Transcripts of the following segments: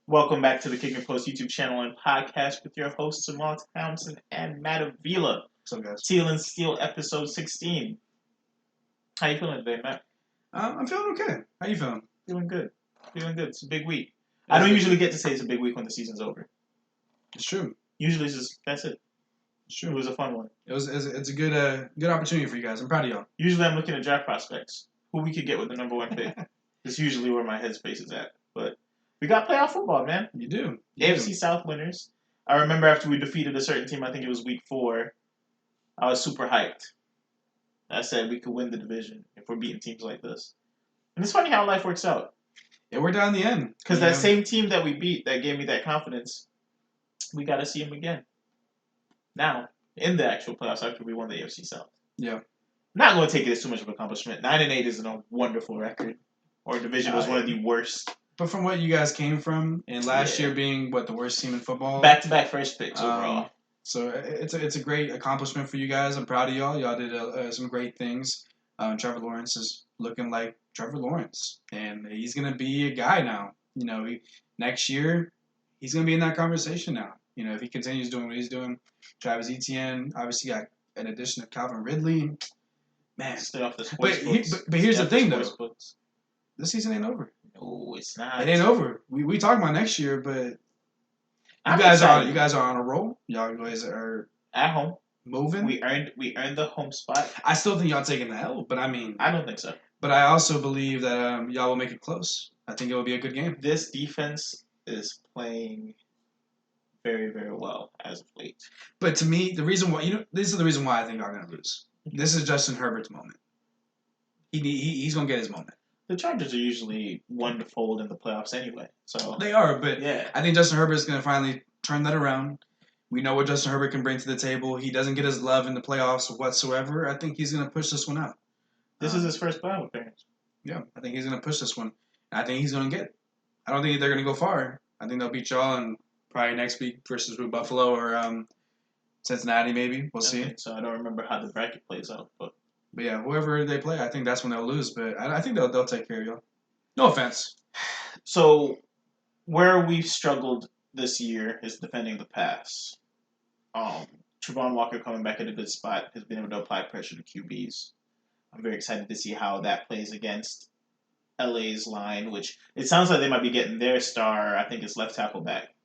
Welcome back to the KickNPost YouTube channel and podcast with your hosts, Jamal Townsend and Matt Avila. What's up, guys? Teal and Steel, episode 16. How you feeling today, Matt? I'm feeling okay. How you feeling? Feeling good. Feeling good. It's a big week. I don't usually get to say it's a big week when the season's over. It's true. Usually it's just, that's it. It's true. It was a fun one. It's a good opportunity for you guys. I'm proud of y'all. Usually I'm looking at draft prospects. Who we could get with the number one pick. That's usually where my headspace is at. But we got playoff football, man. You do. AFC South winners. I remember after we defeated a certain team, I think it was week 4, I was super hyped. I said we could win the division if we're beating teams like this. And it's funny how life works out. It worked out in the end. Because that same team that we beat that gave me that confidence, we got to see them again. Now, in the actual playoffs after we won the AFC South. Yeah. I'm not going to take it as too much of an accomplishment. 9-8 isn't a wonderful record. Our division was one of the worst. But from what you guys came from, and last year being, the worst team in football? Back-to-back first picks overall. So it's a great accomplishment for you guys. I'm proud of y'all. Y'all did some great things. Trevor Lawrence is looking like Trevor Lawrence, and he's going to be a guy now. Next year, he's going to be in that conversation now. If he continues doing what he's doing. Travis Etienne, obviously got an addition of Calvin Ridley. Man. Stay off the sports books. But here's the thing, though. This season ain't over. No, it's not. It ain't over. We talking about next year, but you guys are on a roll. Y'all guys are at home moving. We earned the home spot. I still think y'all taking the L, but I don't think so. But I also believe that y'all will make it close. I think it will be a good game. This defense is playing very, very well as of late. But to me, the reason why this is the reason why I think y'all gonna lose. This is Justin Herbert's moment. He's gonna get his moment. The Chargers are usually one to fold in the playoffs anyway. So they are, but yeah. I think Justin Herbert is going to finally turn that around. We know what Justin Herbert can bring to the table. He doesn't get his love in the playoffs whatsoever. I think he's going to push this one out. This is his first playoff appearance. Yeah, I think he's going to push this one. I think he's going to get it. I don't think they're going to go far. I think they'll beat y'all and probably next week versus Buffalo or Cincinnati maybe. We'll see. So I don't remember how the bracket plays out, but yeah, whoever they play, I think that's when they'll lose. But I think they'll take care of you. No offense. So where we've struggled this year is defending the pass. Trevon Walker coming back at a good spot has been able to apply pressure to QBs. I'm very excited to see how that plays against LA's line, which it sounds like they might be getting their star. I think it's left tackle back,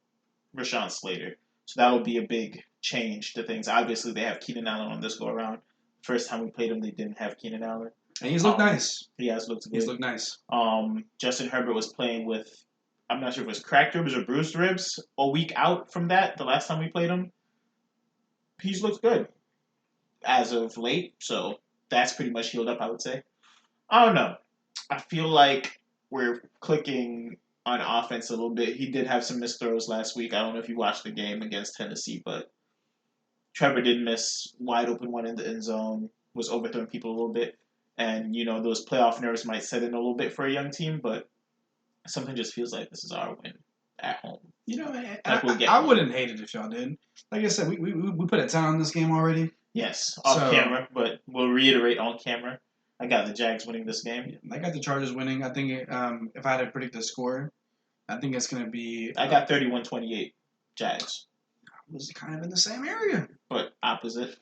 Rashawn Slater. So that will be a big change to things. Obviously, they have Keenan Allen on this go around. First time we played him, they didn't have Keenan Allen. And he's looked nice. He has looked good. He's looked nice. Justin Herbert was playing with, I'm not sure if it was cracked ribs or bruised ribs, a week out from that, the last time we played him. He's looked good as of late, so that's pretty much healed up, I would say. I don't know. I feel like we're clicking on offense a little bit. He did have some missed throws last week. I don't know if you watched the game against Tennessee, but Trevor did miss wide open one in the end zone, was overthrowing people a little bit. And, those playoff nerves might set in a little bit for a young team, but something just feels like this is our win at home. I wouldn't hate it if y'all did. Like I said, we put a 10 on this game already. Yes, off camera, but we'll reiterate on camera. I got the Jags winning this game. I got the Chargers winning. I think if I had to predict the score, I think it's going to be... I got 31-28 Jags. Was kind of in the same area. But opposite.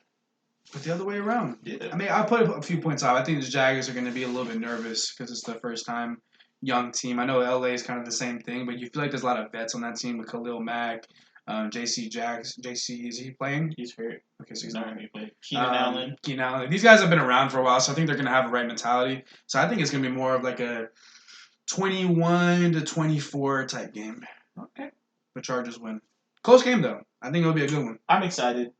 But the other way around. Yeah. I mean, I put a few points out. I think the Jags are going to be a little bit nervous because it's the first time young team. I know LA is kind of the same thing, but you feel like there's a lot of vets on that team with Khalil Mack, JC Jags. JC, is he playing? He's hurt. Okay, so he's not going to be playing. Keenan Allen. These guys have been around for a while, so I think they're going to have the right mentality. So I think it's going to be more of like a 21-24 type game. Okay. The Chargers win. Close game, though. I think it'll be a good one. I'm excited.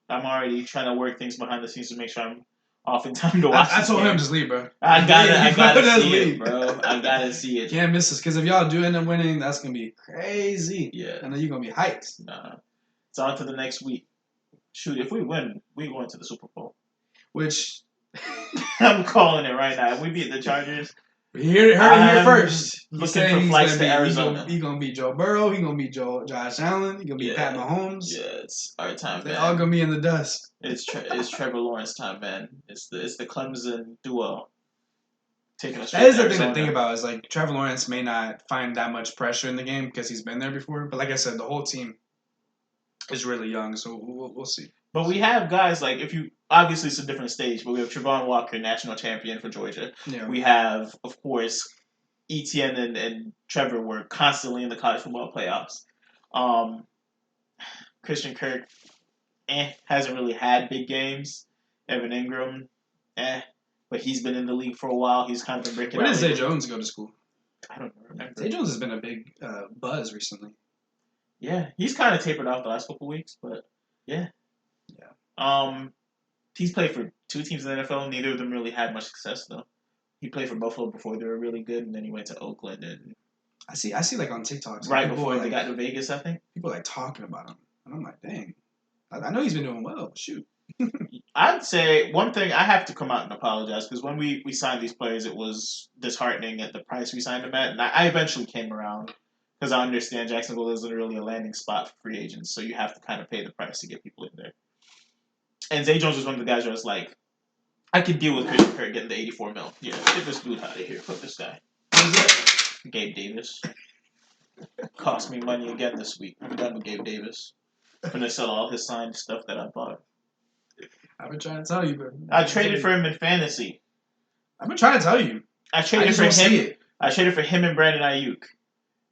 I'm already trying to work things behind the scenes to make sure I'm off in time to watch I told him just leave, bro. I gotta see it, bro. I gotta see it. Can't miss this, because if y'all do end up winning, that's going to be crazy. Yeah. I know you're going to be hyped. Nah. It's on to the next week. Shoot, if we win, we go into the Super Bowl. Which... I'm calling it right now. If we beat the Chargers... We heard it here first. Looking for flights to Arizona. He's going to beat Joe Burrow. He's going to beat Josh Allen. He's going to beat Pat Mahomes. Yeah, it's our time, They're all going to be in the dust. It's Trevor Lawrence time, man. It's the Clemson duo. taking us. That is the thing to think about. Is like Trevor Lawrence may not find that much pressure in the game because he's been there before. But like I said, the whole team is really young, so we'll see. But we have guys like if you obviously it's a different stage, but we have Trevon Walker, national champion for Georgia. Yeah. We have, of course, Etienne and Trevor were constantly in the college football playoffs. Christian Kirk, hasn't really had big games. Evan Ingram, but he's been in the league for a while. He's kind of been breaking out. Where did Zay Jones go to school? I don't remember. Zay Jones has been a big buzz recently. Yeah, he's kind of tapered off the last couple weeks, but yeah. He's played for 2 teams in the NFL. Neither of them really had much success though. He played for Buffalo before they were really good, and then he went to Oakland. And I see like on TikTok right before they got to Vegas, I think people like talking about him, and I'm like, dang, I know he's been doing well. But shoot. I'd say one thing I have to come out and apologize because when we signed these players, it was disheartening at the price we signed them at, and I eventually came around because I understand Jacksonville isn't really a landing spot for free agents, so you have to kind of pay the price to get people in there. And Zay Jones was one of the guys where I was like, I could deal with Christian Kirk getting the $84 million. Yeah, get this dude out of here. Put this guy. Who's that? Gabe Davis. Cost me money again this week. I'm done with Gabe Davis. I'm going to sell all his signed stuff that I bought. I've been trying to tell you, but I traded for him in fantasy. I've been trying to tell you. I traded for him. I traded for him and Brandon Ayuk,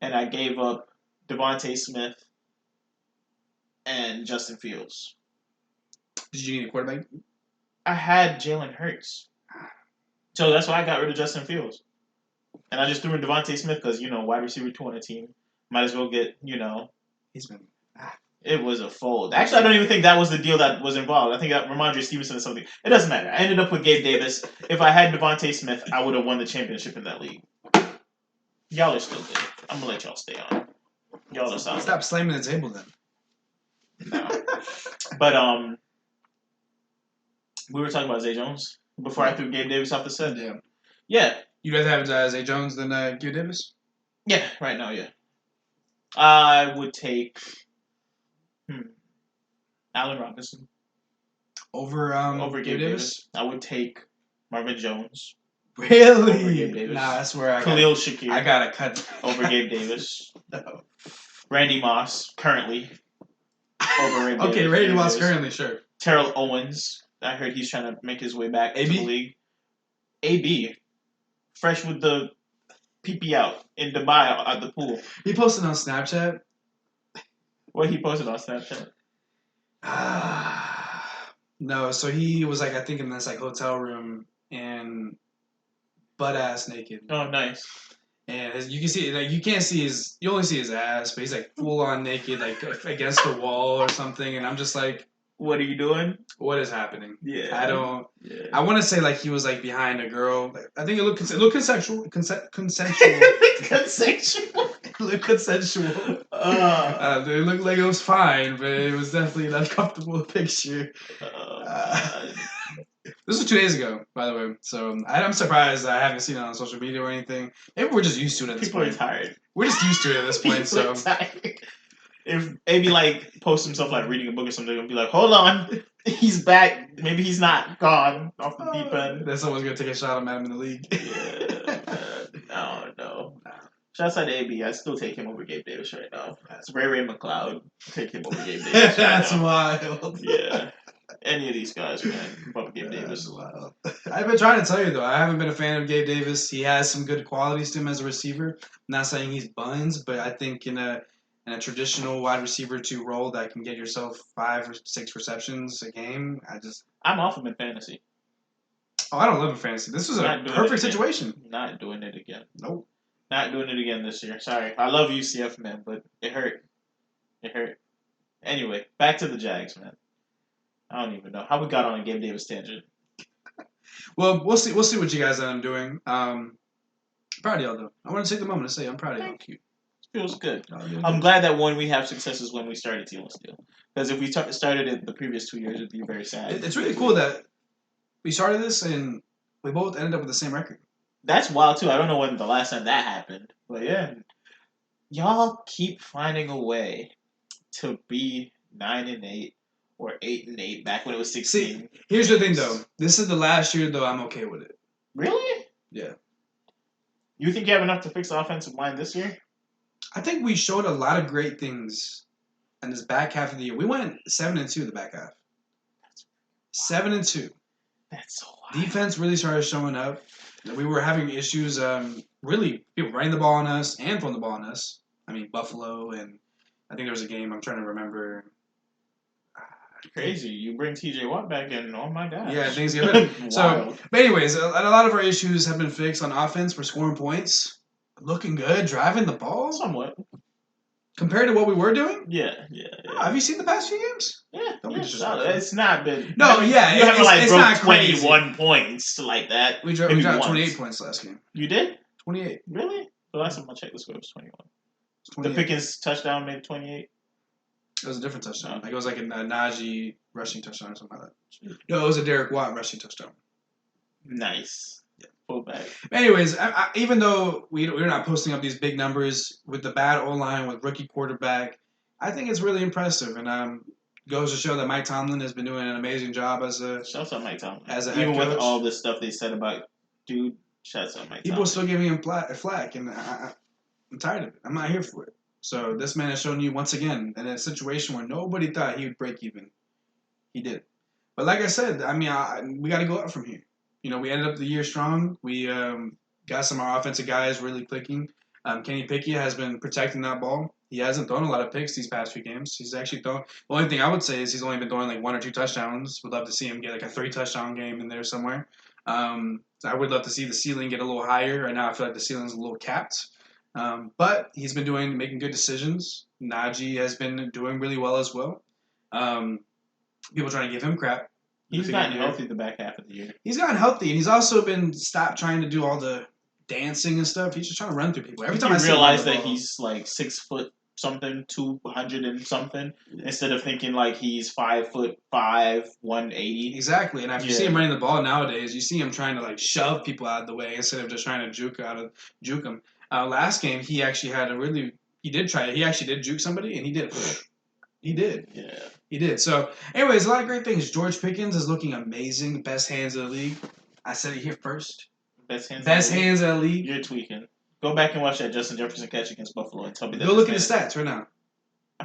and I gave up Devontae Smith and Justin Fields. Did you need a quarterback? I had Jalen Hurts, so that's why I got rid of Justin Fields, and I just threw in Devontae Smith because wide receiver 2 on the team. Might as well get He's been. It was a fold. Actually, I don't even think that was the deal that was involved. I think that Ramondre Stevenson or something. It doesn't matter. I ended up with Gabe Davis. If I had Devontae Smith, I would have won the championship in that league. Y'all are still good. I'm going to let y'all stay on. Y'all are solid. Stop slamming the table then. No. But, we were talking about Zay Jones before I threw Gabe Davis off the set. Yeah. Yeah. You'd rather have Zay Jones than Gabe Davis? Yeah, right now, yeah. I would take... Allen Robinson. Over Gabe Davis. I would take Marvin Jones. Really? Over Gabe Davis. Nah, that's where Khalil Shakir. I gotta cut. Over Gabe Davis. No. Randy Moss, currently. Over Gabe Okay, Davis. Randy Moss, currently, sure. Terrell Owens. I heard he's trying to make his way back to the league. AB. Fresh with the pee out in Dubai at the pool. He posted on Snapchat. What he posted on Snapchat? No, so he was I think in this hotel room and butt ass naked. Oh, nice. And you can see you can't see you only see his ass, but he's full on naked, against the wall or something. And I'm just like, what are you doing? What is happening? Yeah, I don't. Yeah. I want to say he was behind a girl. I think it looked consensual. Consensual. Consensual. It looked consensual. It looked like it was fine, but it was definitely an uncomfortable picture. This was 2 days ago, by the way. So I'm surprised I haven't seen it on social media or anything. Maybe we're just used to it at this point. People are tired. We're just used to it at this point. So tired. If maybe post himself reading a book or something and be like, hold on, he's back. Maybe he's not gone off the deep end. Then someone's gonna take a shot at him in the league. Yeah. No. Shouts out to AB. I still take him over Gabe Davis right now. It's Ray McLeod. Take him over Gabe Davis. That's wild. Yeah. Any of these guys, man. Above Gabe Davis. Wow. I've been trying to tell you, though. I haven't been a fan of Gabe Davis. He has some good qualities to him as a receiver. I'm not saying he's buns, but I think in a traditional wide receiver 2 role that can get yourself 5 or 6 receptions a game, I'm off him in fantasy. Oh, I don't love him fantasy. This was a perfect situation. Not doing it again. Nope. Not doing it again this year. Sorry. I love UCF, man, but it hurt. It hurt. Anyway, back to the Jags, man. I don't even know how we got on a Gabe Davis tangent. Well, we'll see. We'll see what you guys end up doing. Proud of y'all, though. I want to take the moment to say I'm proud of y'all. Thank you. Feels good. I'm glad that when we have successes when we started Teal and Steel. Because if we started it the previous 2 years, it'd be very sad. It's really cool that we started this and we both ended up with the same record. That's wild, too. I don't know when the last time that happened. But yeah. Y'all keep finding a way to be 9-8 or 8-8 back when it was 16. See, here's the thing, though. This is the last year, though, I'm okay with it. Really? Yeah. You think you have enough to fix the offensive line this year? I think we showed a lot of great things in this back half of the year. We went 7-2 the back half. 7-2. That's so wild. Defense really started showing up. We were having issues, really, people running the ball on us and throwing the ball on us. I mean, Buffalo, and I think there was a game, I'm trying to remember. Crazy. You bring TJ Watt back in, oh my gosh. Yeah, things get better. So, but anyways, a lot of our issues have been fixed on offense. We're scoring points. Looking good, driving the ball. Somewhat. Compared to what we were doing? Yeah. Have you seen the past few games? Yeah. Don't be disrespectful. It's not been. No, yeah. You haven't it's broke not 21 points like that. We dropped 28 points last game. You did? 28. Really? The last time I checked the score was 21. 28. The Pickens touchdown made 28? It was a different touchdown. Like it was like a Najee rushing touchdown or something like that. No, it was a Derek Watt rushing touchdown. Nice. Yeah. Full back. Anyways, even though we're not posting up these big numbers with the bad O-line, with rookie quarterback, I think it's really impressive. And goes to show that Mike Tomlin has been doing an amazing job as a Shouts out Mike Tomlin. As a head Even coach. with all the stuff they said about dude, shouts out Mike People Tomlin. are still giving him flack, and I'm tired of it. I'm not here for it. So this man has shown you once again in a situation where nobody thought he would break even. He did. But like I said, I mean, we got to go up from here. You know, we ended up the year strong. We got some of our offensive guys really clicking. Kenny Pickett has been protecting that ball. He hasn't thrown a lot of picks these past few games. He's actually thrown. The only thing I would say is he's only been throwing like 1 or 2 touchdowns. Would love to see him get like a 3-touchdown game in there somewhere. I would love to see the ceiling get a little higher. Right now, I feel like the ceiling's a little capped. But he's been making good decisions. Najee has been doing really well as well. People trying to give him crap. He's gotten healthy the back half of the year. He's gotten healthy, and he's also been stopped trying to do all the dancing and stuff. He's just trying to run through people. Every time I realize that he's like 6 foot something, 200 and something, instead of thinking like he's 5'5", 180. Exactly, and if you see him running the ball nowadays, you see him trying to like shove people out of the way instead of just trying to juke them. Last game, he actually had he actually did juke somebody, and he did. He did. Yeah. He did. So, anyways, a lot of great things. George Pickens is looking amazing. Best hands in the league. I said it here first. Best hands in the league. You're tweaking. Go back and watch that Justin Jefferson catch against Buffalo and tell me that. Go look at the stats right now.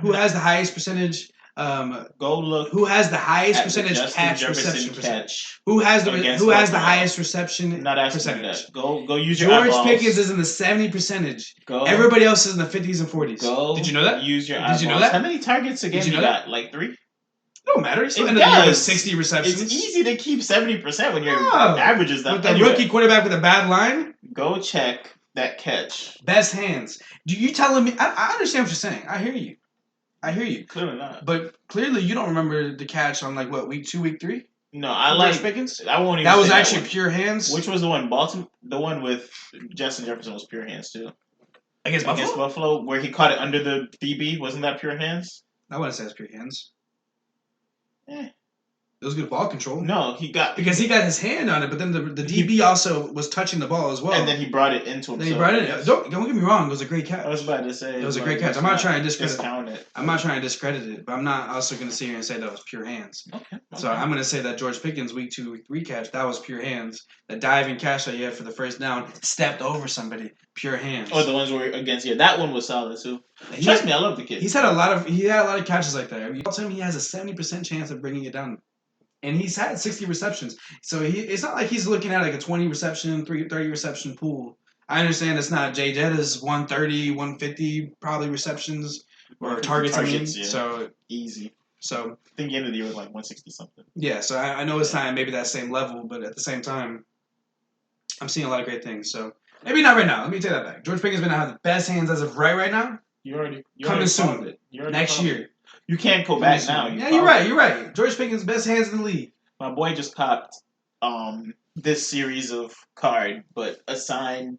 Who has the highest percentage? Go look. Who has the highest percentage reception percentage? Who has the highest reception percentage? Go use your George eyeballs. Pickens is in the 70 percentage. Go. Everybody else is in the 50s and 40s. Go. Did you know that? Use your eyeballs. Did you know that? How many targets a game you got? Like 3? It don't matter. He's still It ended the year with does. 60 receptions. It's easy to keep 70% when your average is that. With the rookie quarterback with a bad line? Go check that catch. Best hands. Do you telling me? I understand what you're saying. I hear you. Clearly not. But clearly you don't remember the catch on like what, week 2, week 3? No, I like Pickens. I won't even. That was say actually that one. pure hands. Which was the one? Baltimore. The one with Justin Jefferson was pure hands too. Against Buffalo, where he caught it under the DB. Wasn't that pure hands? I wouldn't say it's pure hands. Eh. It was good ball control. No, because he got his hand on it, but then the DB also was touching the ball as well. And then he brought it into himself. Then he brought it in. Don't get me wrong. It was a great catch. I was about to say it was a great catch. I'm not trying to discount it. I'm not trying to discredit it, but I'm not also going to sit here and say that was pure hands. Okay. So I'm going to say that George Pickens week 2, week 3 catch, that was pure hands. The diving catch that you had for the first down, stepped over somebody, pure hands. Oh, the ones were against that one was solid too. Trust me, I love the kid. He had a lot of catches like that. You tell him he has a 70% chance of bringing it down. And he's had 60 receptions. So it's not like he's looking at like a 20 reception, 30 reception pool. I understand it's not Jay Jetta's 130, 150 probably receptions or targets. Yeah. So easy. So I think the end of the year was like 160 something. Yeah, so I know it's not maybe that same level, but at the same time, I'm seeing a lot of great things. So maybe not right now. Let me take that back. George Pickens going to have the best hands as of right now. You already coming soon. Next year. You can't go back now. Yeah, you're right. George Pickens, best hands in the league. My boy just popped this series of card, but a signed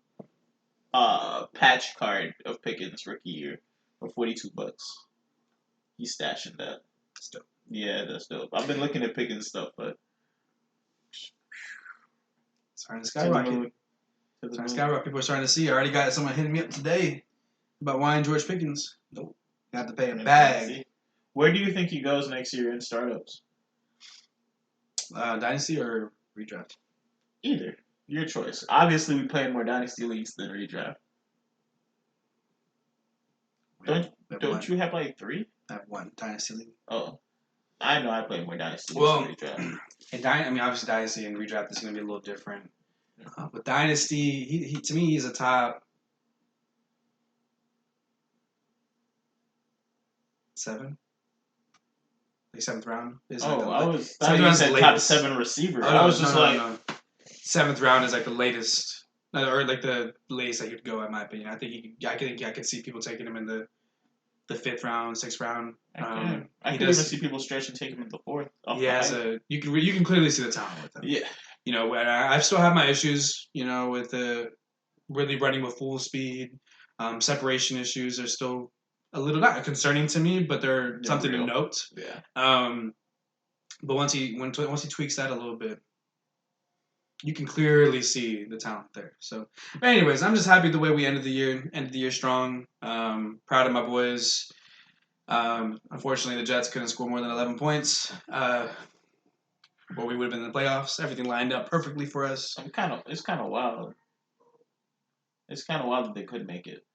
patch card of Pickens rookie year for $42. He's stashing that. That's dope. Yeah, that's dope. I've been looking at Pickens stuff, but starting to skyrocket. People are starting to see. I already got someone hitting me up today about wanting George Pickens. Nope. You have to pay a bag. Where do you think he goes next year in startups? Dynasty or redraft? Either. Your choice. Obviously, we play in more dynasty leagues than redraft. Don't you have like 3? I have 1 dynasty league. Oh, I know I play more dynasty leagues than redraft. Obviously dynasty and redraft is going to be a little different. With dynasty, he to me he's a top 7. Like 7th round. I thought you said top 7 receiver. Oh, no, I was just no. 7th round is like the latest, or like the latest that you'd go, in my opinion. I think I could see people taking him in the 5th round, 6th round. I can even see people stretch and take him in the 4th. You can clearly see the talent with him. Yeah. You know, I still have my issues. You know, with the really running with full speed, separation issues are still a little not concerning to me, but they're something to note. Yeah. But once he tweaks that a little bit, you can clearly see the talent there. So, anyways, I'm just happy the way we ended the year strong. Proud of my boys. Unfortunately, the Jets couldn't score more than 11 points. Or we would have been in the playoffs. Everything lined up perfectly for us. It's kind of wild. It's kind of wild that they couldn't make it.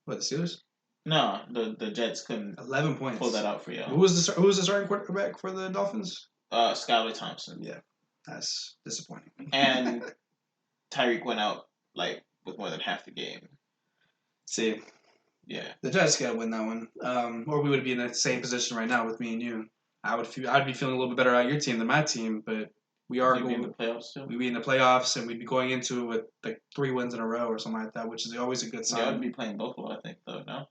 What, the Steelers? No, the Jets couldn't 11 points. Pull that out for you. Who was the starting quarterback for the Dolphins? Skylar Thompson. Yeah, that's disappointing. And Tyreek went out with more than half the game. See, yeah, the Jets got to win that one, or we would be in the same position right now with me and you. I'd be feeling a little bit better about your team than my team, but we are going in the playoffs still. We'd be in the playoffs, and we'd be going into it with like 3 wins in a row or something like that, which is always a good sign. Yeah, I'd be playing Buffalo, I think, though. No,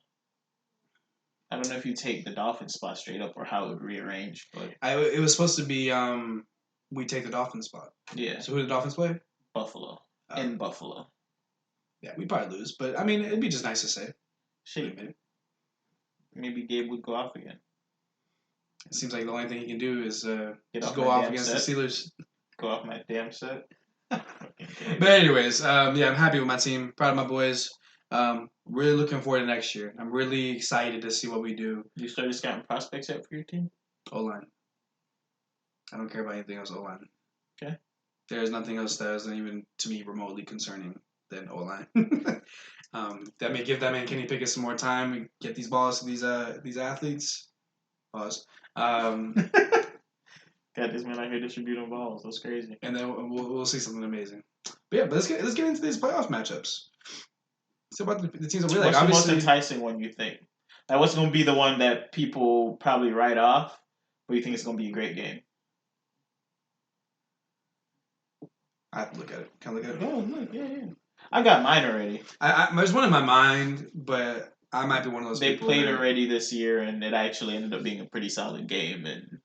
I don't know if you take the Dolphins spot straight up or how it would rearrange, but it was supposed to be we take the Dolphins spot. Yeah. So who did the Dolphins play? Buffalo. In Buffalo. Yeah, we'd probably lose, but I mean, it'd be just nice to say. Shit. Maybe Gabe would go off again. It seems like the only thing he can do is just go off against the Steelers. Go off my damn set. But anyways, I'm happy with my team. Proud of my boys. Really looking forward to next year. I'm really excited to see what we do. You started scouting prospects yet for your team? O-line. I don't care about anything else O-line. Okay. There's nothing else that isn't even, to me, remotely concerning than O-line. That may give that man Kenny Pickett some more time and get these balls to these athletes. Pause. Got this man out here distributing balls. That's crazy. And then we'll see something amazing. But let's get into these playoff matchups. So about the teams that we like. What's the most enticing one you think? What's going to be the one that people probably write off, but you think it's going to be a great game? I have to look at it. Can I look at it? Oh, look, yeah. I got mine already. There's one in my mind, but I might be one of those people. They played already this year, and it actually ended up being a pretty solid game. And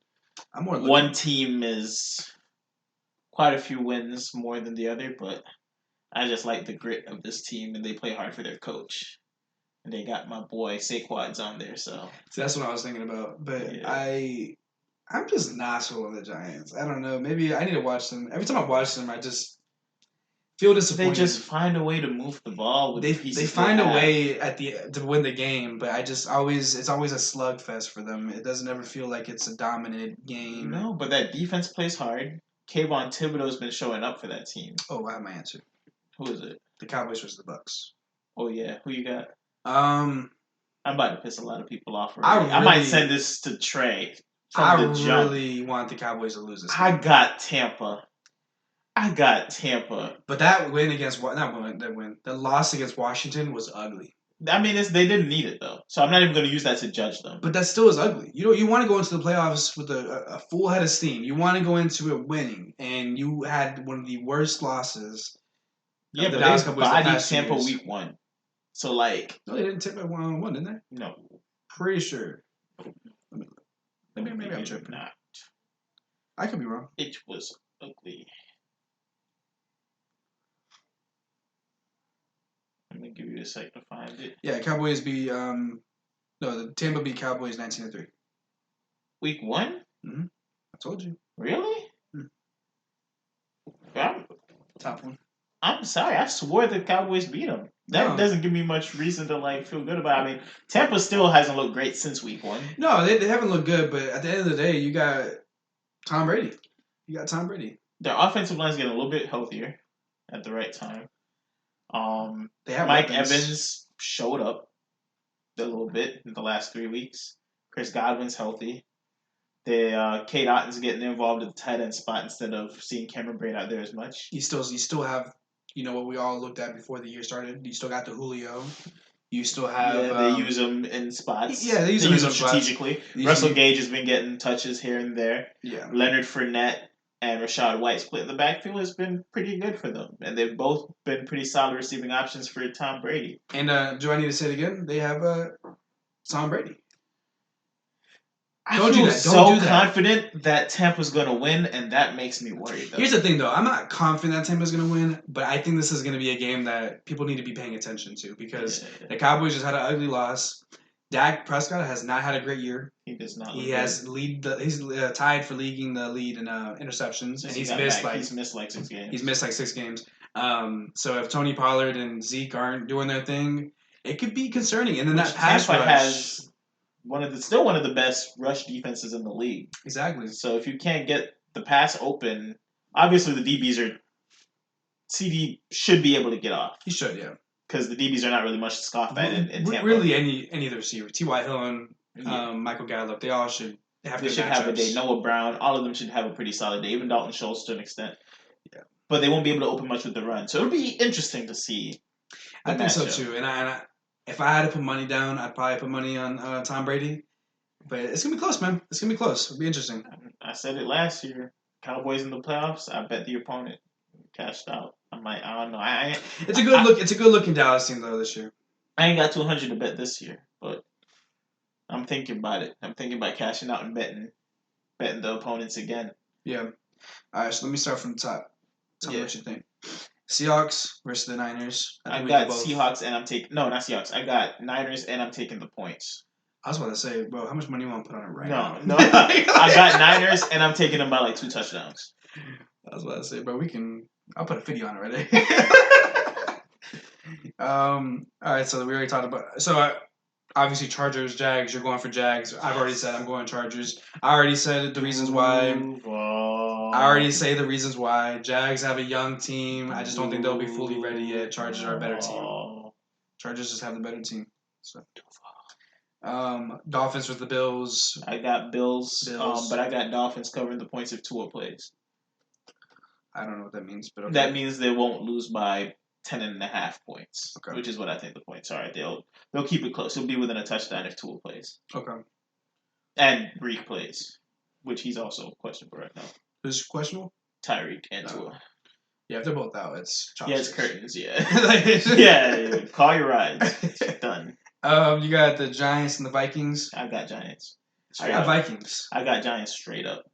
I'm more one team is quite a few wins more than the other, but I just like the grit of this team, and they play hard for their coach. And they got my boy Saquon's on there, so. See, that's what I was thinking about, but yeah. I'm just not sold on the Giants. I don't know. Maybe I need to watch them. Every time I watch them, I just feel disappointed. They just find a way to move the ball. They find a way to win the game, but it's always a slugfest for them. It doesn't ever feel like it's a dominant game. No, but that defense plays hard. Kayvon Thibodeau's been showing up for that team. Oh, I have my answer. Who is it? The Cowboys versus the Bucks. Oh yeah, who you got? I'm about to piss a lot of people off. I might send this to Trey. I really want the Cowboys to lose this game. I got Tampa. But that win against the loss against Washington was ugly. I mean, they didn't need it though, so I'm not even going to use that to judge them. But that still is ugly. You want to go into the playoffs with a full head of steam. You want to go into it winning, and you had one of the worst losses. Yeah, but they bodied Tampa week 1. So no, they didn't tip it 1-1, didn't they? No, pretty sure. Maybe I'm tripping. Not. I could be wrong. It was ugly. Let me give you a sec to find it. Yeah, Cowboys the Tampa beat Cowboys 19-3. Week 1? Mm-hmm. I told you. Really? Top one. I'm sorry. I swore the Cowboys beat them. That doesn't give me much reason to feel good about it. I mean, Tampa still hasn't looked great since week 1. No, they haven't looked good, but at the end of the day, you got Tom Brady. their offensive line is getting a little bit healthier at the right time. They have Mike weapons. Evans showed up a little bit in the last 3 weeks. Chris Godwin's healthy. Kate Otton's getting involved at the tight end spot instead of seeing Cameron Braid out there as much. You still have, what we all looked at before the year started. You still got the Julio. You still have. They use him in spots. Yeah, they use him strategically. Russell Gage has been getting touches here and there. Yeah. Leonard Fournette and Rashad White split in the backfield has been pretty good for them, and they've both been pretty solid receiving options for Tom Brady. And do I need to say it again? They have Tom Brady. I feel so confident that Tampa's going to win, and that makes me worried, though. Here's the thing, though. I'm not confident that Tampa's going to win, but I think this is going to be a game that people need to be paying attention to because the Cowboys just had an ugly loss. Dak Prescott has not had a great year. He does not. He's tied for leading the lead in interceptions, and he's missed like 6 games. He's missed like 6 games. So if Tony Pollard and Zeke aren't doing their thing, it could be concerning. And then that pass rush has one of the best rush defenses in the league. Exactly. So if you can't get the pass open, obviously the DBs CD should be able to get off. He should, yeah. Because the DBs are not really much to scoff at in Tampa. Really, any of the receivers, T.Y. Hill and Michael Gallup, they all should have. They should have a day. Noah Brown, all of them should have a pretty solid day. Even Dalton Schultz to an extent. Yeah. But they won't be able to open much with the run, so it'll be interesting to see. I think so too, and if I had to put money down, I'd probably put money on Tom Brady. But it's gonna be close, man. It's gonna be close. It'll be interesting. I said it last year. Cowboys in the playoffs. I bet the opponent cashed out. I don't know. It's a good look. It's a good looking Dallas team though this year. I ain't got 200 to bet this year, but I'm thinking about it. I'm thinking about cashing out and betting the opponents again. Yeah. All right. So let me start from the top. Tell me what you think. Seahawks versus the Niners. I got Seahawks and I'm taking not Seahawks. I got Niners and I'm taking the points. I was about to say, bro, how much money you want to put on it right now? No. I got Niners and I'm taking them by like 2 touchdowns. I was about to say, bro, I'll put a video on it right All right, so we already talked about. So obviously Chargers, Jags. You're going for Jags. I've already said I'm going Chargers. I already said the reasons why. I already say the reasons why. Jags have a young team. I just don't think they'll be fully ready yet. Chargers are a better team. Chargers just have the better team. So. Dolphins with the Bills. I got Bills. But I got Dolphins covering the points if Tua plays. I don't know what that means, but okay. That means they won't lose by 10.5 points, which is what I think the points are. They'll keep it close. It'll be within a touchdown if Tua plays. Okay. And Reek plays, which he's also questionable right now. Who's questionable? Tyreek and Tua. Yeah, if they're both out, it's chopsticks. Yeah, it's curtains, yeah. yeah, call your rides. It's done. You got the Giants and the Vikings. I got Giants. I got Vikings. I got Giants straight up.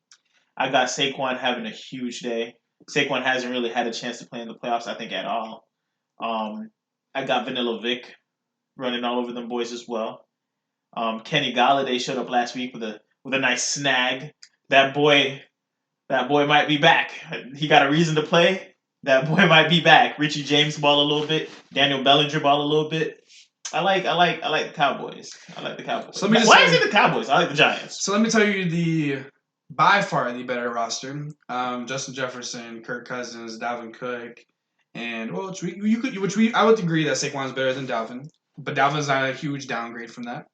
I got Saquon having a huge day. Saquon hasn't really had a chance to play in the playoffs, I think, at all. I got Vanilla Vic running all over them boys as well. Kenny Galladay showed up last week with a nice snag. That boy might be back. He got a reason to play. That boy might be back. Richie James ball a little bit. Daniel Bellinger ball a little bit. I like the Cowboys. I like the Cowboys. So why is it the Cowboys? I like the Giants. So let me tell you by far the better roster. Justin Jefferson, Kirk Cousins, Dalvin Cook, and I would agree that Saquon's better than Dalvin, but Dalvin's not a huge downgrade from that.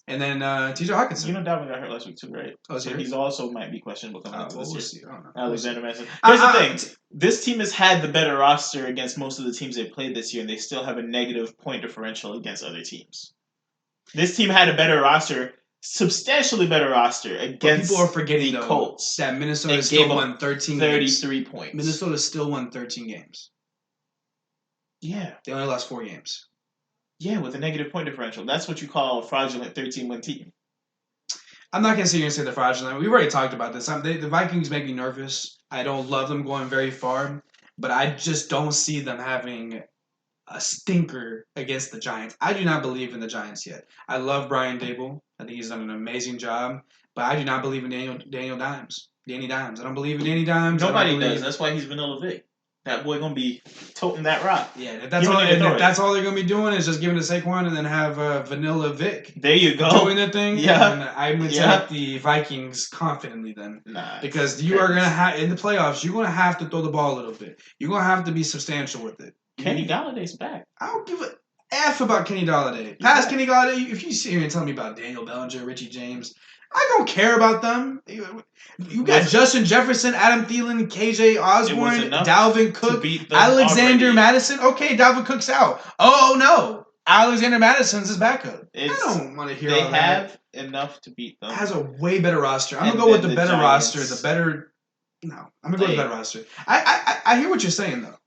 And then T.J. Hawkinson. You know Dalvin got hurt last week too, right? Oh, so he's also might be questionable coming into this year. See. I don't know. Alexander Madison. Here's the thing. This team has had the better roster against most of the teams they played this year, and they still have a negative point differential against other teams. This team had a better roster, substantially better roster against people are forgetting the Colts. That Minnesota still won 13 33 games. points. Minnesota still won 13 games. Yeah. They only lost 4 games. Yeah, with a negative point differential. That's what you call a fraudulent 13-win team. I'm not going to sit here and say they're fraudulent. We've already talked about this. The Vikings make me nervous. I don't love them going very far, but I just don't see them having a stinker against the Giants. I do not believe in the Giants yet. I love Brian Dable. I think he's done an amazing job, but I do not believe in Danny Dimes. I don't believe in Danny Dimes. Nobody does. That's why he's Vanilla Vic. That boy gonna be toting that rock. Yeah, if He won't even throw it. that's all they're gonna be doing is just giving it to Saquon and then have Vanilla Vic There you go. doing the thing. Yeah. And I'm gonna take the Vikings confidently then. Nah, because you are gonna have in the playoffs. You're gonna have to throw the ball a little bit. You're gonna have to be substantial with it. Kenny Galladay's back. I don't give a F about Kenny Galladay. Past Kenny Galladay, if you sit here and tell me about Daniel Bellinger, Richie James, I don't care about them. You got Justin Jefferson, Adam Thielen, KJ Osborne, Dalvin Cook, Alexander Madison. Okay, Dalvin Cook's out. Oh no, Alexander Madison's his backup. I don't want to hear all that. They have enough to beat them. Has a way better roster. I'm gonna go with the better roster. I'm gonna go with the better roster. I hear what you're saying though.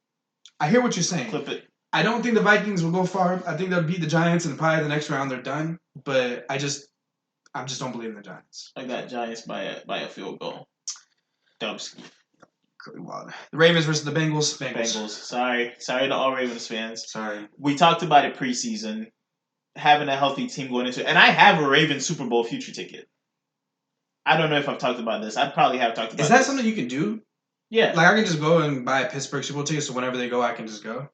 I hear what you're saying. Clip it. I don't think the Vikings will go far. I think they'll beat the Giants and probably the next round they're done. But I just don't believe in the Giants. I got Giants by a field goal. Dubsky. Wild. The Ravens versus the Bengals. Bengals. Sorry to all Ravens fans. Sorry. We talked about it preseason, having a healthy team going into it, and I have a Ravens Super Bowl future ticket. I don't know if I've talked about this. I probably have talked about. Is that something you can do? Yeah. Like I can just go and buy a Pittsburgh Super Bowl ticket, so whenever they go, I can just go.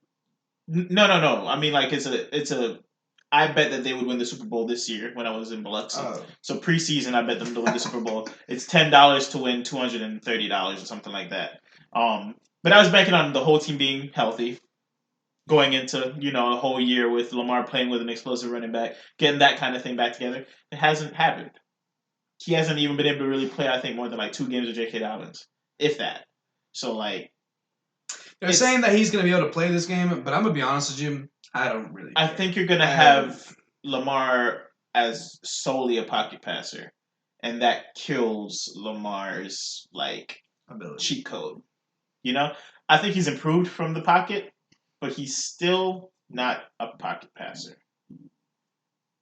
No. I mean, like it's a. I bet that they would win the Super Bowl this year when I was in Biloxi. Oh. So preseason, I bet them to win the Super Bowl. It's $10 to win $230 or something like that. But I was banking on the whole team being healthy, going into a whole year with Lamar playing with an explosive running back, getting that kind of thing back together. It hasn't happened. He hasn't even been able to really play. I think more than like 2 games with J.K. Dobbins, if that. So like. They're saying that he's going to be able to play this game, but I'm going to be honest with you, I don't really care. I think you're going to have Lamar as solely a pocket passer, and that kills Lamar's, like, ability. Cheat code. I think he's improved from the pocket, but he's still not a pocket passer.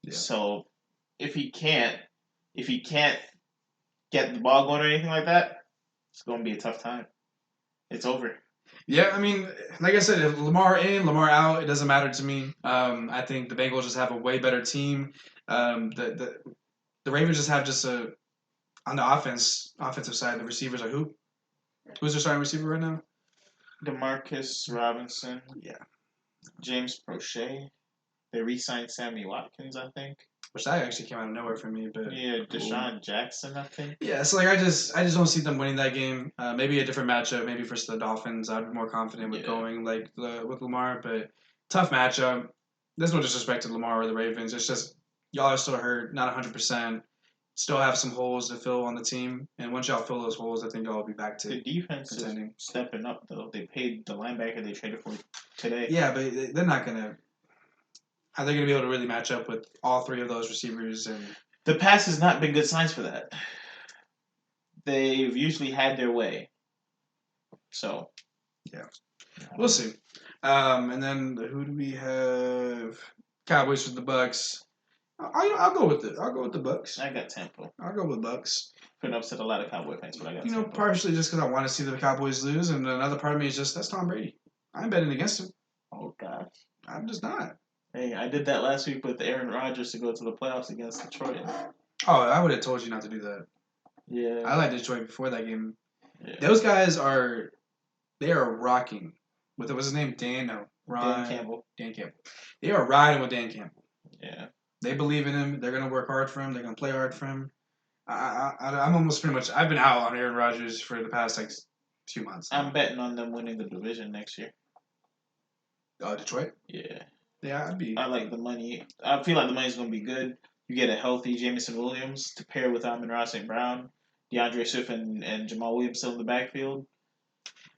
Yeah. So if he can't get the ball going or anything like that, it's going to be a tough time. It's over. Yeah, I mean, like I said, if Lamar in, Lamar out, it doesn't matter to me. I think the Bengals just have a way better team. The Ravens just have on the offensive side, the receivers are who? Who's their starting receiver right now? DeMarcus Robinson. Yeah. James Prochet. They re-signed Sammy Watkins, I think. Which that actually came out of nowhere for me, but yeah, Deshaun Jackson, I think. Yeah, so like I just don't see them winning that game. Maybe a different matchup, maybe versus the Dolphins. I'd be more confident with going with Lamar, but tough matchup. There's no disrespect to Lamar or the Ravens. It's just y'all are still hurt, not 100%. Still have some holes to fill on the team, and once y'all fill those holes, I think y'all will be back to the defense contending. Is stepping up though. They paid the linebacker they traded for today. Yeah, but they're not gonna. Are they going to be able to really match up with all 3 of those receivers? And the pass has not been good signs for that. They've usually had their way. So, yeah, we'll see. And then who do we have? Cowboys with the Bucks. I'll go with the Bucks. I got Tampa. I'll go with Bucks. Couldn't upset a lot of Cowboy fans, but I got Tampa. Partially just because I want to see the Cowboys lose, and another part of me is just that's Tom Brady. I'm betting against him. Oh gosh, I'm just not. Hey, I did that last week with Aaron Rodgers to go to the playoffs against Detroit. Oh, I would have told you not to do that. Yeah. I liked Detroit before that game. Yeah. Those guys are rocking. What's his name? Dan Campbell. Dan Campbell. They are riding with Dan Campbell. Yeah. They believe in him. They're going to work hard for him. They're going to play hard for him. I'm almost pretty much. I've been out on Aaron Rodgers for the past few months. I'm betting on them winning the division next year. Oh, Detroit? Yeah. Yeah, I like the money. I feel like the money's going to be good. You get a healthy Jameson Williams to pair with Amon-Ra St. Brown, DeAndre Swift, and Jamal Williams still in the backfield.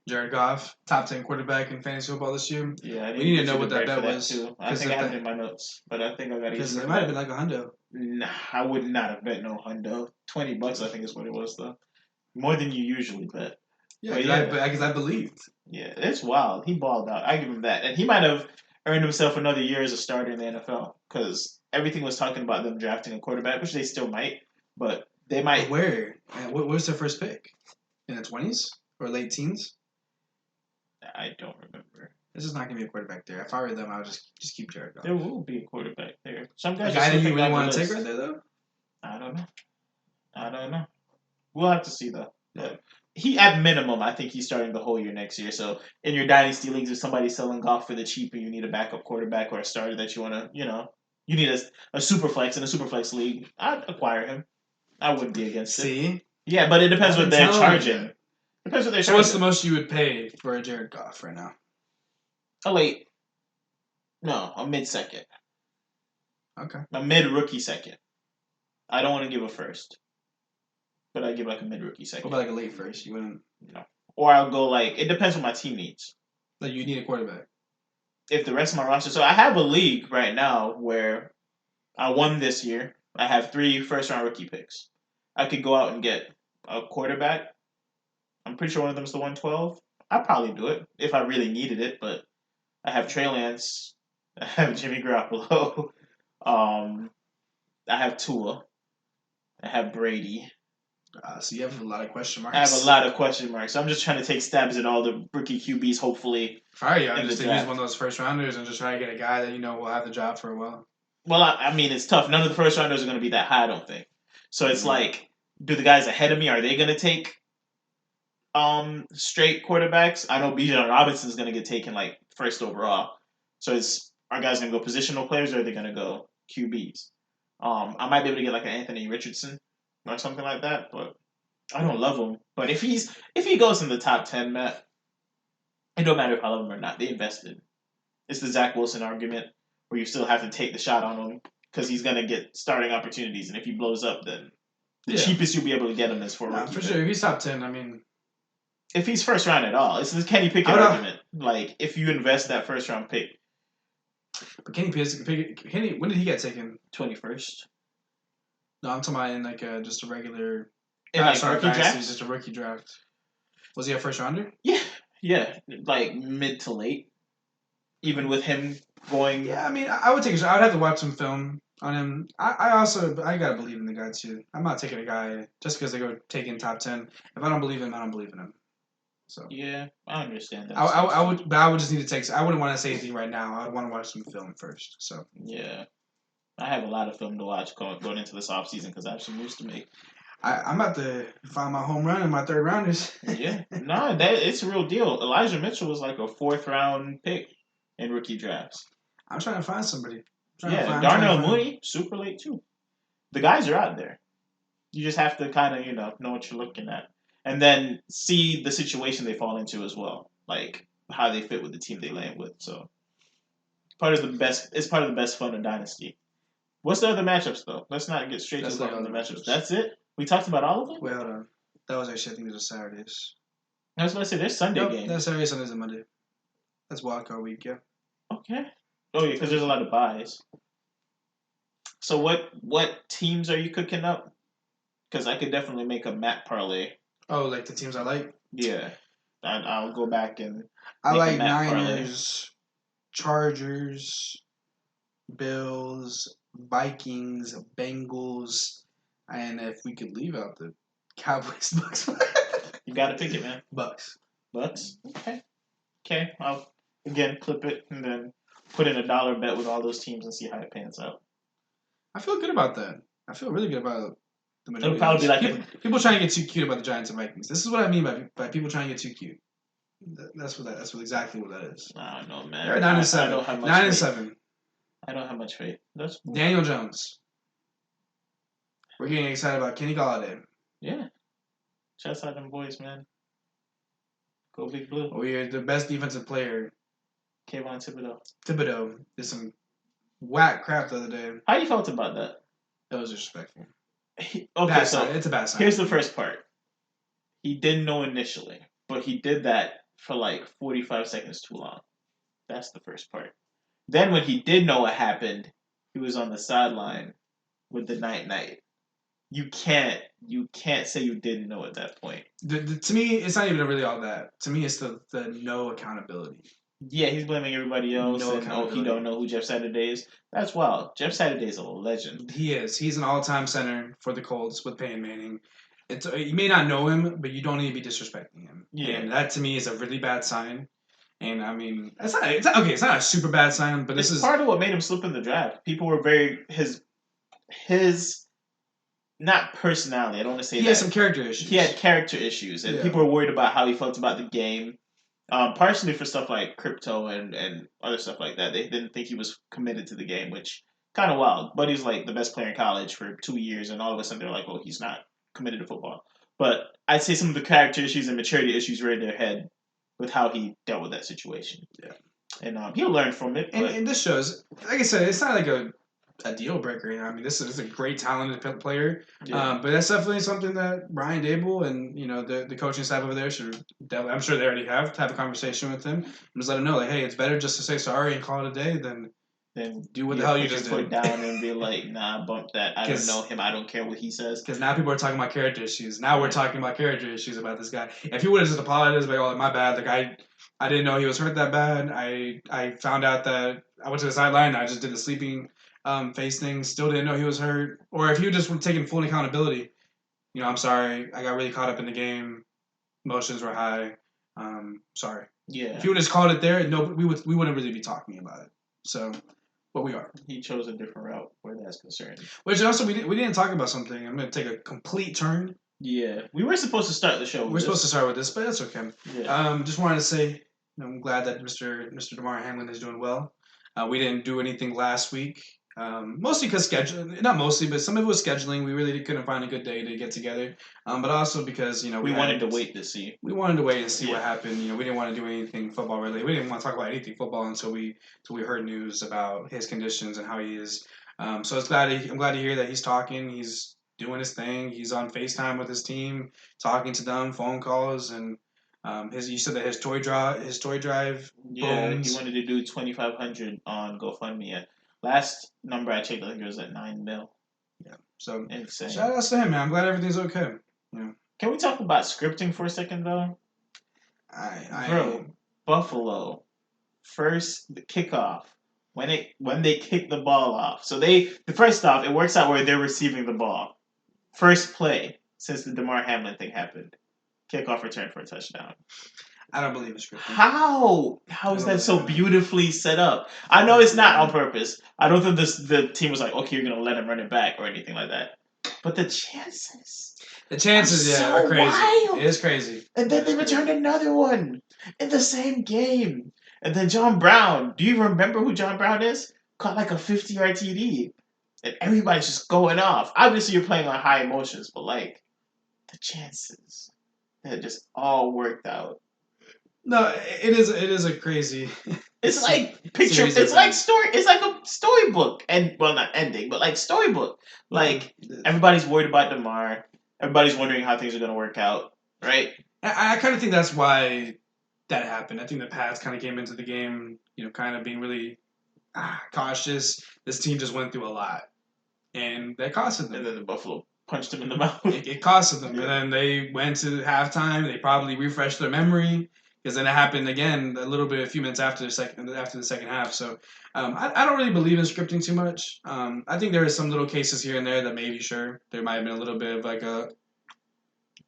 Jared Goff, top 10 quarterback in fantasy football this year. Yeah, we need to know what that bet was. Too. I think I have it in my notes, but I think I got it. Because it might have been like $100. Nah, I would not have bet no $100. $20, I think is what it was though. More than you usually bet. Yeah, because I believed. Yeah, it's wild. He balled out. I give him that, and he might have earned himself another year as a starter in the NFL because everything was talking about them drafting a quarterback, which they still might, but they might. Where? Where's their first pick? In the 20s or late teens? I don't remember. This is not going to be a quarterback there. If I were them, I would just keep Jared Goff. There will be a quarterback there. Some guys. A guy that you really want to take right there, though? I don't know. We'll have to see, though. Yeah. he at minimum, I think he's starting the whole year next year. So in your dynasty leagues, if somebody's selling Goff for the cheap and you need a backup quarterback or a starter that you want to, you need a super flex in a super flex league, I'd acquire him. I wouldn't be against it. See? Yeah, but it depends what they're charging. Depends what they're charging. So what's the most you would pay for a Jared Goff right now? A mid-second. Okay. A mid-rookie second. I don't want to give a first. But I'd give like a mid-rookie second. What about like a late first? You wouldn't? No. Or I'll go it depends what my team needs. Like you need a quarterback. If the rest of my roster... So I have a league right now where I won this year. I have 3 first-round rookie picks. I could go out and get a quarterback. I'm pretty sure one of them is the 112. I'd probably do it if I really needed it, but I have Trey Lance. I have Jimmy Garoppolo. I have Tua. I have Brady. So you have a lot of question marks. I have a lot of question marks. So I'm just trying to take stabs at all the rookie QBs, hopefully. Fire, I just to use one of those first rounders and just try to get a guy that will have the job for a while. Well, I mean, it's tough. None of the first rounders are going to be that high, I don't think. So it's do the guys ahead of me, are they going to take straight quarterbacks? I know Bijan Robinson is going to get taken first overall. So are guys going to go positional players or are they going to go QBs? I might be able to get an Anthony Richardson or something like that, but I don't love him. But if he goes in the top 10, Matt, it don't matter if I love him or not. They invested. It's the Zach Wilson argument where you still have to take the shot on him because he's going to get starting opportunities, and if he blows up, then the cheapest you'll be able to get him is for a rookie. For sure. If he's top 10, I mean... If he's first round at all, it's the Kenny Pickett argument. If you invest that first round pick. But Kenny Pickett, when did he get taken? 21st. No, I'm talking about in just a regular... rookie draft? Just a rookie draft. Was he a first rounder? Yeah. Mid to late. Even with him going... Yeah, I mean, I would take a shot. I would have to watch some film on him. I gotta believe in the guy, too. I'm not taking a guy just because they go taking top 10. If I don't believe in him, I don't believe in him. So yeah, I understand that. I would just need to take... I wouldn't want to say anything right now. I would want to watch some film first, so... Yeah. I have a lot of film to watch going into this offseason because I have some moves to make. I'm about to find my home run in my third rounders. Yeah. No, it's a real deal. Elijah Mitchell was like a 4th round pick in rookie drafts. I'm trying to find somebody. Darnell Mooney, super late too. The guys are out there. You just have to kind of, know what you're looking at. And then see the situation they fall into as well. Like how they fit with the team they land with. So it's part of the best fun of Dynasty. What's the other matchups though? Let's not get straight to the matchups. That's it? We talked about all of them? Wait, hold on. That was actually, I think, those Saturdays. I was going to say, there's Sunday games. That's Saturday, Sundays, and Monday. That's wildcard week, yeah. Okay. Oh, yeah, because there's a lot of buys. So what teams are you cooking up? Because I could definitely make a Matt parlay. Oh, like the teams I like? Yeah. I'll go back and I like Niners, Chargers, Bills, Vikings, Bengals, and if we could leave out the Cowboys, Bucks. You got to pick it, man. Bucks. Okay. I'll, again, clip it and then put in $1 bet with all those teams and see how it pans out. I feel good about that. I feel really good about the majority. It'll probably be people trying to get too cute about the Giants and Vikings. This is what I mean by people trying to get too cute. That's exactly what that is. I don't know, man. They're 9-7. 9-7. I don't have much faith. That's cool. Daniel Jones. We're getting excited about Kenny Golladay. Yeah. Shouts out them boys, man. Go Big Blue. We're the best defensive player. Kayvon Thibodeau did some whack crap the other day. How you felt about that? That was disrespectful. Okay, it's a bad sign. Here's the first part. He didn't know initially, but he did that for 45 seconds too long. That's the first part. Then when he did know what happened, he was on the sideline with the night. You can't say you didn't know at that point. To me, it's not even really all that. To me, it's the no accountability. Yeah, he's blaming everybody else. He don't know who Jeff Saturday is. That's wild. Jeff Saturday is a legend. He is. He's an all-time center for the Colts with Peyton Manning. You may not know him, but you don't need to be disrespecting him. Yeah. And that, to me, is a really bad sign. And, I mean, it's not a super bad sign, but it's part of what made him slip in the draft. People were his not personality. I don't want to say He that. had some character issues. He had character issues, and people were worried about how he felt about the game. Partially for stuff like crypto and other stuff like that. They didn't think he was committed to the game, which kind of wild. Buddy's like the best player in college for 2 years, and all of a sudden they're like, "Oh, he's not committed to football." But I'd say some of the character issues and maturity issues reared their head with how he dealt with that situation. Yeah, and he'll learn from it. And this shows, like I said, it's not like a deal breaker. I mean, this is a great talented player, but that's definitely something that Brian Dable and the coaching staff over there should. I'm sure they already have to have a conversation with him and just let him know, like, hey, it's better just to say sorry and call it a day than do what the hell you just put did. Down and be like, nah, bump that. I don't know him. I don't care what he says. Because now people are talking about character issues. Now we're talking about character issues about this guy. If he would have just apologized, like, oh, my bad. Like I didn't know he was hurt that bad. I found out that I went to the sideline. I just did the sleeping face thing. Still didn't know he was hurt. Or if he just were taking full accountability. I'm sorry. I got really caught up in the game. Emotions were high. Sorry. Yeah. If he would have just called it there, no, we wouldn't really be talking about it. So. But we are. He chose a different route where that's concerned. Which also we didn't talk about something. I'm going to take a complete turn. Yeah, we were supposed to start the show. We're supposed to start with this, but that's okay. Yeah. Just wanted to say, I'm glad that Mr. Damar Hamlin is doing well. We didn't do anything last week, mostly because scheduling. Not mostly, but some of it was scheduling. We really couldn't find a good day to get together. But also because we wanted to wait to see. We wanted to wait and see what happened. We didn't want to do anything football related. We didn't want to talk about anything football until we heard news about his conditions and how he is. So I'm glad to hear that he's talking. He's doing his thing. He's on FaceTime with his team, talking to them, phone calls, and you said that his toy drive. Yeah, he wanted to do 2,500 on GoFundMe. Yeah. Last number I checked, I think it was at $9 million. Yeah, so insane. Shout out to him, man. I'm glad everything's okay. Yeah. Can we talk about scripting for a second, though? Bro, Buffalo, first the kickoff. When they kick the ball off. So first off, it works out where they're receiving the ball. First play since the Damar Hamlin thing happened. Kickoff return for a touchdown. I don't believe it's scripted. How is that so beautifully set up? I know it's not on purpose. I don't think the team was like, okay, you're gonna let him run it back or anything like that. But the chances. The chances, are crazy. Wild. It is crazy. And then they returned another one in the same game. And then John Brown, do you remember who John Brown is? Caught like a 50-yard TD. And everybody's just going off. Obviously, you're playing on high emotions, but like, the chances. That just all worked out. No, it is a crazy. It's like picture. It's like story. It's like a storybook, and well, not ending, but like storybook. Like everybody's worried about Damar. Everybody's wondering how things are going to work out, right? I kind of think that's why that happened. I think the Pats kind of came into the game, kind of being really cautious. This team just went through a lot, and that costed them. And then the Buffalo punched him in the mouth. It costed them. Yeah. And then they went to halftime. They probably refreshed their memory because then it happened again a few minutes after the second half. So I don't really believe in scripting too much. I think there are some little cases here and there that maybe there might have been a little bit of like a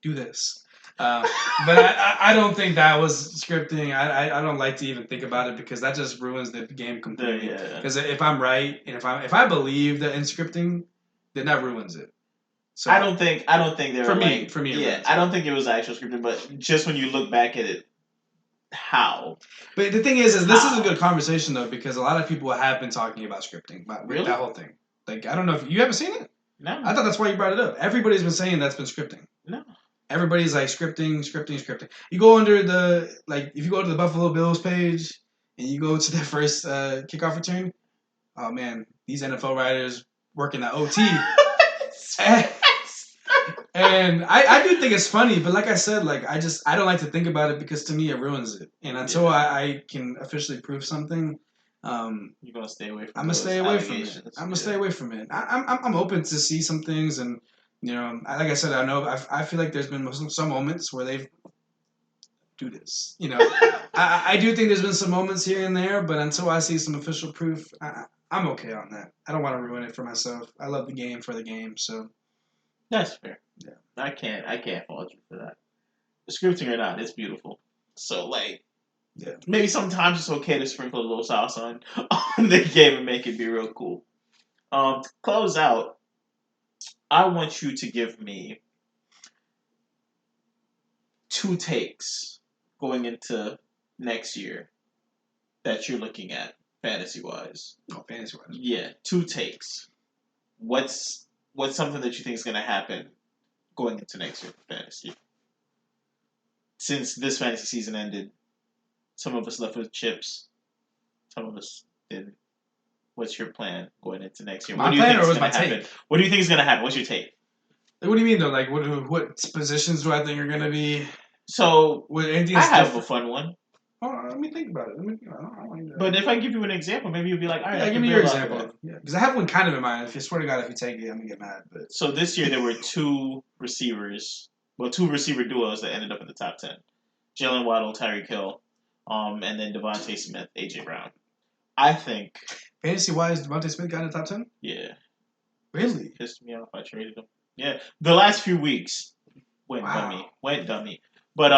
do this. But I don't think that was scripting. I don't like to even think about it because that just ruins the game completely. Because if I'm right and if I believe that in scripting, then that ruins it. So I don't think they were for me. Yeah, I don't think it was actual scripting, but just when you look back at it, how? But the thing is this is a good conversation though because a lot of people have been talking about scripting, really? That whole thing. Like I don't know if you haven't seen it. No. I thought that's why you brought it up. Everybody's been saying that's been scripting. No. Everybody's like scripting. You go under if you go to the Buffalo Bills page and you go to their first kickoff return, oh man, these NFL writers working that OT. And I do think it's funny, but like I said, I don't like to think about it because to me it ruins it. And until I can officially prove something, you're gonna stay away from. I'm gonna stay away from it. I'm gonna stay away from it. I'm open to see some things, and like I said, I feel like there's been some moments where they've do this. I do think there's been some moments here and there, but until I see some official proof, I'm okay on that. I don't want to ruin it for myself. I love the game for the game, so. That's fair. Yeah. I can't fault you for that. Scripting or not, it's beautiful. So maybe sometimes it's okay to sprinkle a little sauce on the game and make it be real cool. To close out, I want you to give me 2 takes going into next year that you're looking at fantasy wise. Oh, fantasy wise. Yeah, 2 takes. What's something that you think is going to happen going into next year for fantasy? Since this fantasy season ended, some of us left with chips, some of us didn't. What's your plan going into next year? My What do you plan think or is was going my to happen? take? What do you think is going to happen? What's your take? Like, what do you mean though? Like, what positions do I think are gonna be? So What anything I that's have a different? fun one, Oh, let me think about it. I don't want but if I give you an example, maybe you'll be like, all right, I Yeah, give can me your build off of example. that. Yeah, because I have one kind of in mind. If you swear to God, if you take it, I'm gonna get mad. But So this year there were 2 receiver duos that ended up in the top 10. Jalen Waddle, Tyreek Hill, and then Devontae Smith, AJ Brown. I think, fantasy wise, Devontae Smith got in the top 10. yeah, Really? pissed me off. I traded him. Yeah, the last few weeks went Wow. dummy. But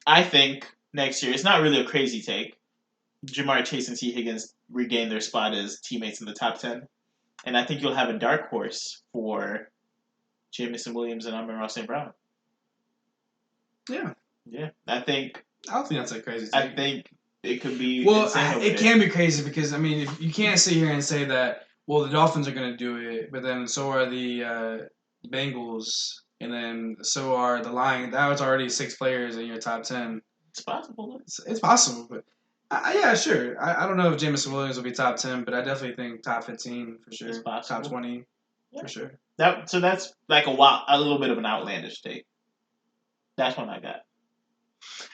I think next year it's not really a crazy take. Jamar Chase and T Higgins regain their spot as teammates in the top 10, and I think you'll have a dark horse for Jamison Williams and Amon-Ra St. Brown. Yeah. Yeah, I think I don't think that's a crazy I take. think it could be Well, insane over it there. can be crazy because I mean, if you can't sit here and say that. Well, the Dolphins are going to do it, but then so are the Bengals, and then so are the Lions. That was already 6 players in your top 10. It's possible. It's possible, but yeah, sure. I don't know if Jameson Williams will be top 10, but I definitely think top 15 for sure. It's possible. Top 20 Yeah. for sure. That's like a little bit of an outlandish take. That's one I got.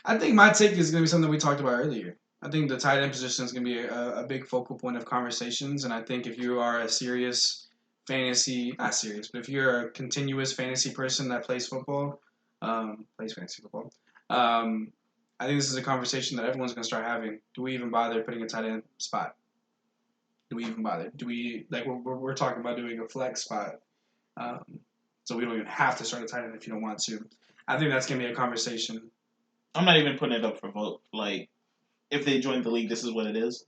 I think my take is going to be something we talked about earlier. I think the tight end position is going to be a big focal point of conversations, and I think if you are a serious fantasy, not serious, but if you're a continuous fantasy person that plays football, plays fantasy football, I think this is a conversation that everyone's going to start having. Do we even bother putting a tight end spot? Do we even bother? Do we like we're talking about doing a flex spot, so we don't even have to start a tight end if you don't want to. I think that's going to be a conversation. I'm not even putting it up for vote. Like, if they join the league, this is what it is.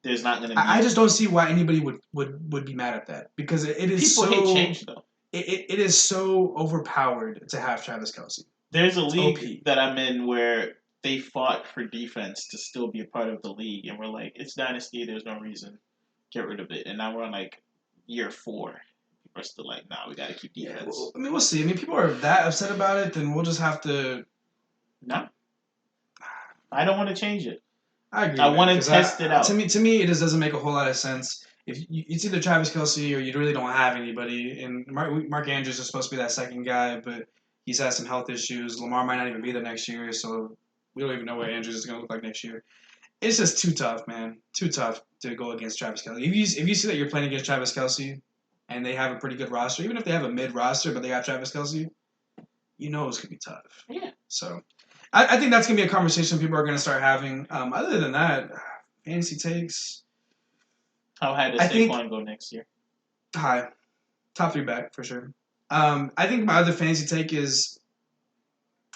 There's not going to be. I just don't see why anybody would be mad at that because it is people so. hate change though. It is so overpowered to have Travis Kelce. There's a league OP. that I'm in where they fought for defense to still be a part of the league, and we're like, it's dynasty. There's no reason. Get rid of it. And now we're on like year 4. People are still like, nah, we got to keep defense. Yeah, well, I mean, we'll see. I mean, people are that upset about it, then we'll just have to. No, I don't want to change it. I agree. I want to test it out. To me, it just doesn't make a whole lot of sense. If it's either Travis Kelce or you really don't have anybody, and Mark Andrews is supposed to be that second guy, but he's had some health issues. Lamar might not even be there next year, so we don't even know what Andrews is going to look like next year. It's just too tough, man. Too tough to go against Travis Kelce. If you see that you're playing against Travis Kelce and they have a pretty good roster, even if they have a mid roster but they got Travis Kelce, you know it's gonna be tough. Yeah. So I think that's gonna be a conversation people are gonna start having. Other than that, fantasy takes. How high does Saquon go next year? High. Top 3 back for sure. I think my other fantasy take is,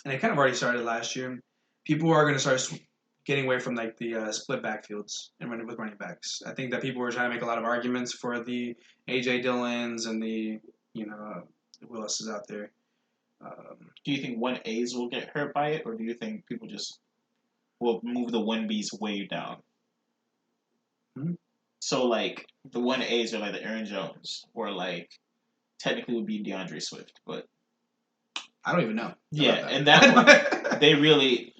and it kind of already started last year. People are going to start getting away from like the split backfields and running with running backs. I think that people were trying to make a lot of arguments for the AJ Dillons and the who else is out there. Do you think 1As will get hurt by it, or do you think people just will move the 1Bs way down? So like the 1As are like the Aaron Jones, or like technically would be DeAndre Swift, but I don't even know. Yeah, and that one they really.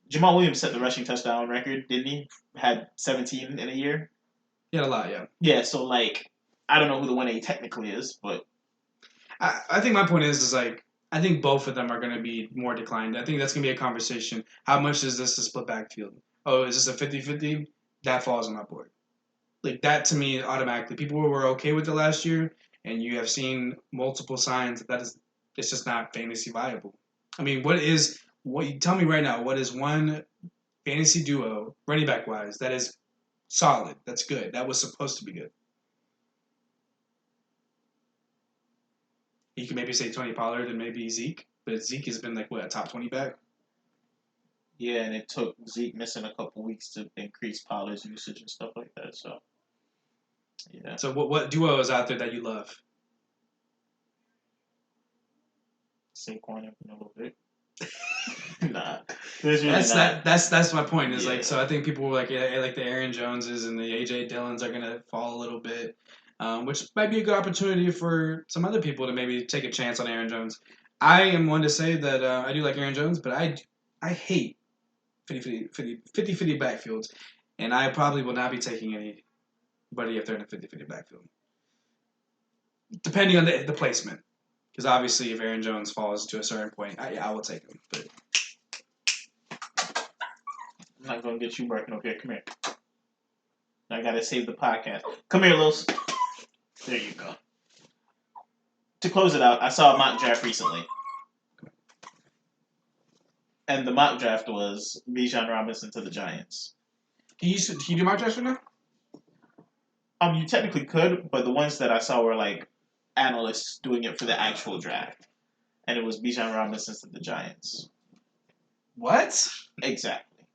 Jamal Williams set the rushing touchdown record, didn't he? Had 17 in a year. He had a lot, yeah. Yeah, so like I don't know who the 1A technically is, but I think my point is like I think both of them are going to be more declined. I think that's going to be a conversation. How much is this a split backfield? Oh, is this a 50-50? That falls on my board. Like that to me automatically. People were okay with it last year, and you have seen multiple signs that it's just not fantasy viable. I mean, you tell me right now, what is one fantasy duo, running back wise, that is solid, that's good, that was supposed to be good? You can maybe say Tony Pollard and maybe Zeke, but Zeke has been like what, a top 20 back? Yeah, and it took Zeke missing a couple weeks to increase Pollard's usage and stuff like that. So, yeah. So what duo is out there that you love? Saquon in a little bit. Nah, there's really not. That's my point. Is Yeah. like, so I think people were like the Aaron Joneses and the AJ Dillons are gonna fall a little bit, which might be a good opportunity for some other people to maybe take a chance on Aaron Jones. I am one to say that I do like Aaron Jones, but I hate 50-50 backfields, and I probably will not be taking anybody if they're in a 50-50 backfield, depending on the placement. Because obviously, if Aaron Jones falls to a certain point, I will take him. But I'm not gonna get you working over here. Come here. I gotta save the podcast. Come here, Lils. There you go. To close it out, I saw a mock draft recently. And the mock draft was Bijan Robinson to the Giants. can you do my draft right now? You technically could, but the ones that I saw were like analysts doing it for the actual draft. And it was Bijan Robinson to the Giants. What? Exactly.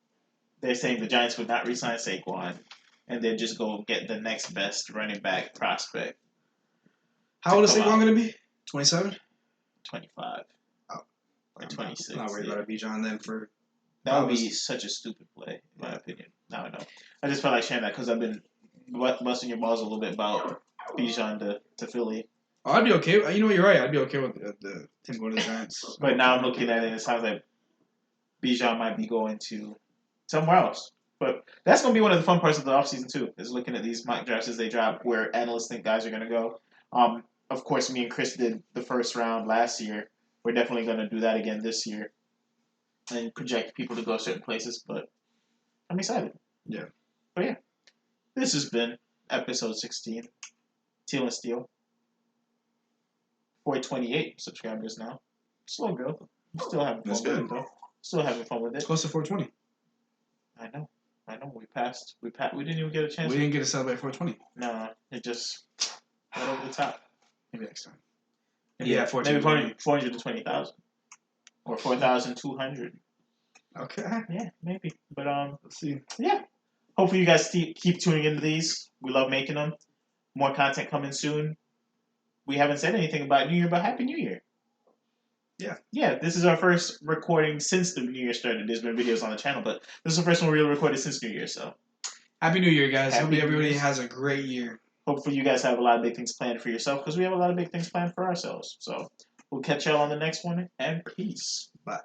They're saying the Giants would not re-sign Saquon, and they'd just go get the next best running back prospect. How old is Saquon going to be? 27? 25. Oh. Or 26. I'm not worried about a Bijan then for... That would be such a stupid play, in my opinion. Now I know. I just felt like sharing that because I've been busting your balls a little bit about Bijan to Philly. Oh, I'd be okay. You know, you're right. I'd be okay with the team going to the Giants. But now I'm looking at it, and it sounds like Bijan might be going to somewhere else. But that's going to be one of the fun parts of the offseason, too, is looking at these mock drafts as they drop where analysts think guys are going to go. Of course, me and Chris did the first round last year. We're definitely going to do that again this year and project people to go certain places. But I'm excited. Yeah. But yeah, this has been episode 16, Teal and Steel. 428 subscribers now. Slow growth. Still having fun with it, though. Still having fun with it. It's close to 420. I know. We passed. We didn't even get a chance. We didn't get to celebrate 420. No, it just went over the top. Maybe next time. Maybe 420,000 or 4,200. Okay. Yeah, maybe. But Let's see. Yeah. Hopefully you guys keep tuning into these. We love making them. More content coming soon. We haven't said anything about New Year, but Happy New Year. Yeah. Yeah, this is our first recording since the New Year started. There's been videos on the channel, but this is the first one we recorded since New Year, so. Happy New Year, guys. Hope everybody Year's. has a great year. Hopefully you guys have a lot of big things planned for yourself, because we have a lot of big things planned for ourselves. So we'll catch y'all on the next one, and peace. Bye.